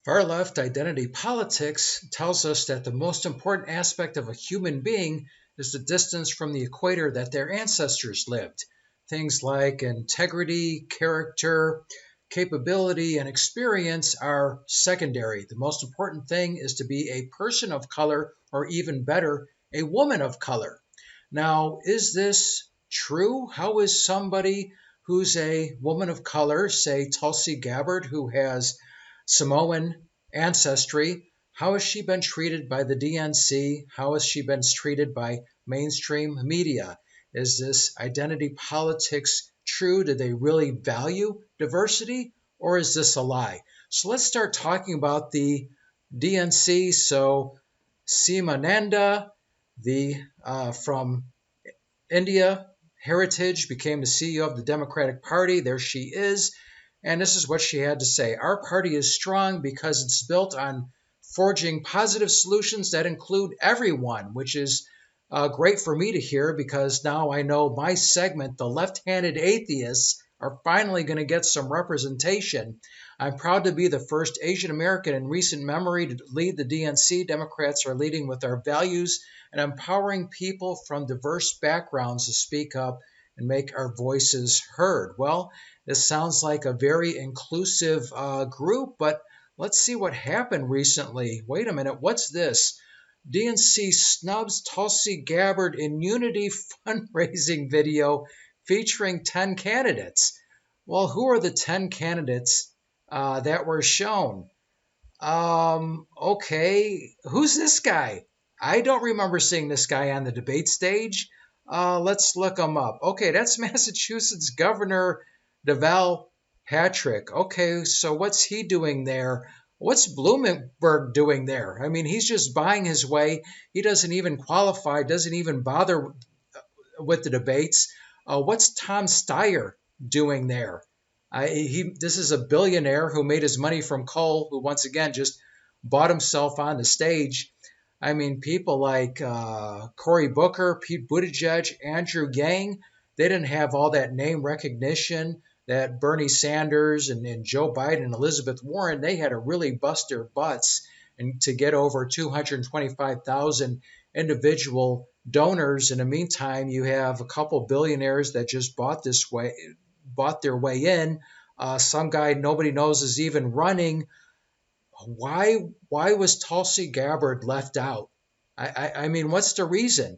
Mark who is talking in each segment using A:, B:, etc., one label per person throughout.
A: Far-left identity politics tells us that the most important aspect of a human being is the distance from the equator that their ancestors lived. Things like integrity, character, capability, and experience are secondary. The most important thing is to be a person of color, or even better, a woman of color. Now, is this true? How is somebody who's a woman of color, say Tulsi Gabbard, who has Samoan ancestry, how has she been treated by the DNC? How has she been treated by mainstream media? Is this identity politics true? Do they really value diversity, or is this a lie? So let's start talking about the DNC. So Simananda, from India heritage, became the CEO of the Democratic Party. There she is. And this is what she had to say. Our party is strong because it's built on forging positive solutions that include everyone, which is great for me to hear, because now I know my segment, the left-handed atheists, are finally going to get some representation. I'm proud to be the first Asian American in recent memory to lead the DNC. Democrats are leading with our values and empowering people from diverse backgrounds to speak up and make our voices heard. Well, this sounds like a very inclusive group, but let's see what happened recently. Wait a minute, what's this? DNC snubs Tulsi Gabbard in unity fundraising video featuring 10 candidates. Well, who are the 10 candidates that were shown? Okay, who's this guy? I don't remember seeing this guy on the debate stage. Let's look him up. Okay, that's Massachusetts Governor Deval Patrick. Okay, so what's he doing there? What's Bloomberg doing there? I mean, he's just buying his way. He doesn't even qualify, doesn't even bother with the debates. What's Tom Steyer doing there? This is a billionaire who made his money from coal, who once again just bought himself on the stage. I mean, people like Cory Booker, Pete Buttigieg, Andrew Yang, they didn't have all that name recognition that Bernie Sanders and Joe Biden and Elizabeth Warren, they had to really bust their butts and to get over 225,000 individual donors. In the meantime, you have a couple billionaires that just bought their way in. Some guy nobody knows is even running. Why was Tulsi Gabbard left out? I mean, what's the reason?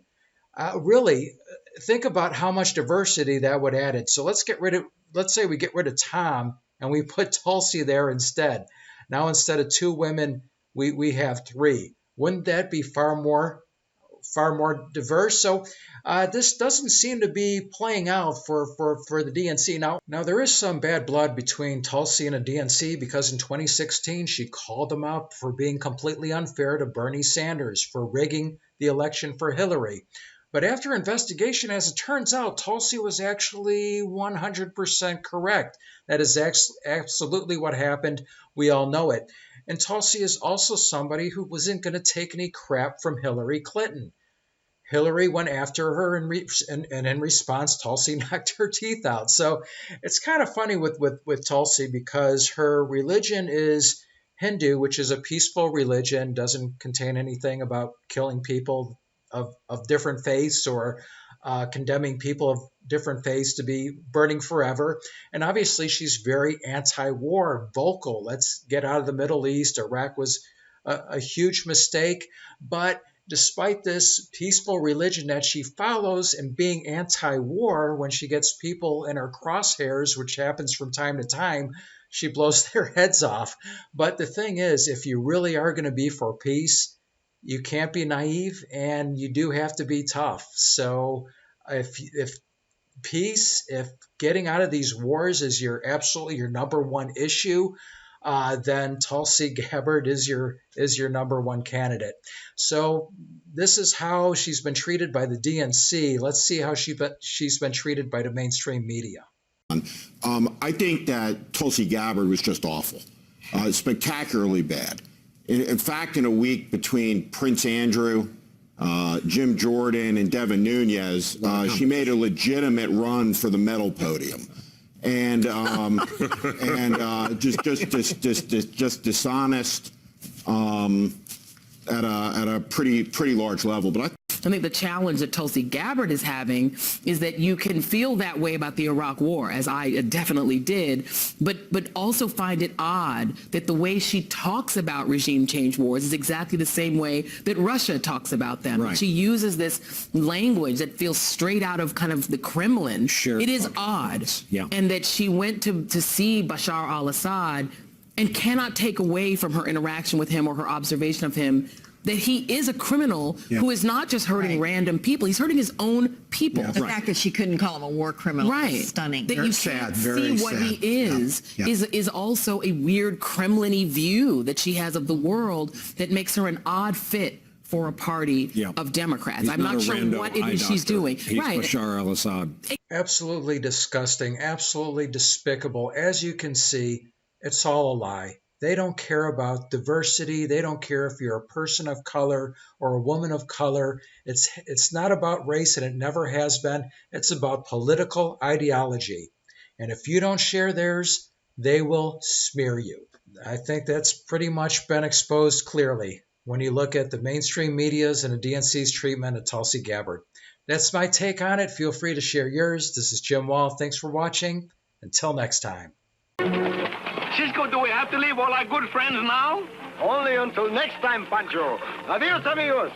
A: Really, think about how much diversity that would add it. So let's say we get rid of Tom and we put Tulsi there instead. Now instead of 2 women, we have 3. Wouldn't that be far more diverse? So this doesn't seem to be playing out for the DNC. Now there is some bad blood between Tulsi and the DNC, because in 2016 she called them out for being completely unfair to Bernie Sanders, for rigging the election for Hillary. But after investigation, as it turns out, Tulsi was actually 100% correct. That is absolutely what happened. We all know it. And Tulsi is also somebody who wasn't going to take any crap from Hillary Clinton. Hillary went after her, and in response, Tulsi knocked her teeth out. So it's kind of funny with Tulsi, because her religion is Hindu, which is a peaceful religion, doesn't contain anything about killing people of different faiths, or condemning people of different faiths to be burning forever. And obviously she's very anti-war, vocal. Let's get out of the Middle East. Iraq was a huge mistake. But despite this peaceful religion that she follows and being anti-war, when she gets people in her crosshairs, which happens from time to time, she blows their heads off. But the thing is, if you really are going to be for peace, you can't be naive, and you do have to be tough. So if getting out of these wars is absolutely your number one issue, then Tulsi Gabbard is your number one candidate. So this is how she's been treated by the DNC. Let's see how she's been treated by the mainstream media.
B: I think that Tulsi Gabbard was just awful, spectacularly bad. In fact, in a week between Prince Andrew, Jim Jordan, and Devin Nunes, she made a legitimate run for the medal podium. just dishonest at a pretty large level. But
C: I think the challenge that Tulsi Gabbard is having is that you can feel that way about the Iraq War, as I definitely did, but also find it odd that the way she talks about regime change wars is exactly the same way that Russia talks about them.
B: Right.
C: She uses this language that feels straight out of kind of the Kremlin.
B: Sure.
C: It is odd.
B: Yeah.
C: And that she went to see Bashar al-Assad and cannot take away from her interaction with him or her observation of him that he is a criminal who is not just hurting random people, he's hurting his own people.
D: The fact that she couldn't call him a war criminal is stunning.
C: That you can't see what he is also a weird Kremlin-y view that she has of the world that makes her an odd fit for a party of Democrats. I'm not sure what it is she's doing.
B: He's Bashar al-Assad.
A: Absolutely disgusting, absolutely despicable. As you can see, it's all a lie. They don't care about diversity. They don't care if you're a person of color or a woman of color. It's not about race, and it never has been. It's about political ideology. And if you don't share theirs, they will smear you. I think that's pretty much been exposed clearly when you look at the mainstream media's and the DNC's treatment of Tulsi Gabbard. That's my take on it. Feel free to share yours. This is Jim Wall. Thanks for watching. Until next time.
E: Cisco, do we have to leave all our good friends now?
F: Only until next time, Pancho. Adios, amigos.